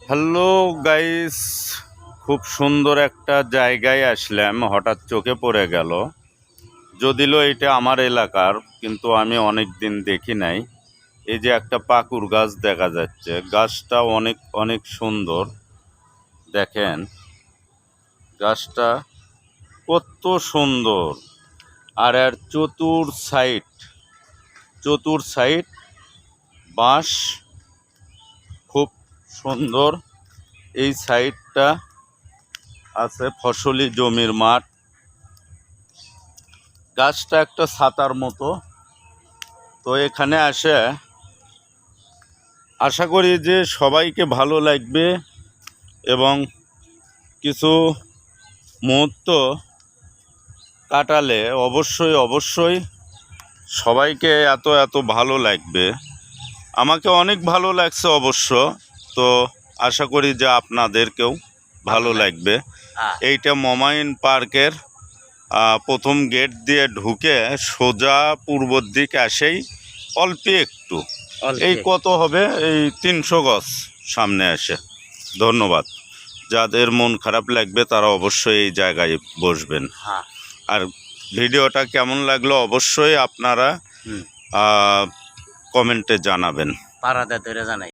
Hello guys, খুব সুন্দর একটা জায়গায় আসলাম, হঠাৎ চোখে পড়ে গেল। যদিও এটা আমার এলাকার, কিন্তু আমি অনেক দিন দেখি নাই। এই যে একটা পাকুর গাছ দেখা যাচ্ছে, গাছটা অনেক অনেক সুন্দর। দেখেন গাছটা কত সুন্দর। আর এর চতুর সাইড বাঁশ, খুব সুন্দর। এই সাইডটা আছে ফসলি জমির মাঠ। গাছটা একটা ছাতার মতো। তো এখানে আশা করি যে সবাইকে ভালো লাগবে এবং কিছু মুহূর্ত কাটালে অবশ্যই সবাইকে এত এত ভালো লাগবে। আমাকে অনেক ভালো লাগছে অবশ্য। তো আশা করি যে আপনাদেরকেও ভালো লাগবে। এইটা মমাইন পার্কের প্রথম গেট দিয়ে ঢুকে সোজা পূর্বর দিক আসেই অল্প একটু, এই কত হবে, এই 300 গজ সামনে আসে। ধন্যবাদ। যাদের মন খারাপ লাগবে তারা অবশ্যই এই জায়গায় বসবেন। আর ভিডিওটা কেমন লাগলো অবশ্যই আপনারা কমেন্টে জানাবেন।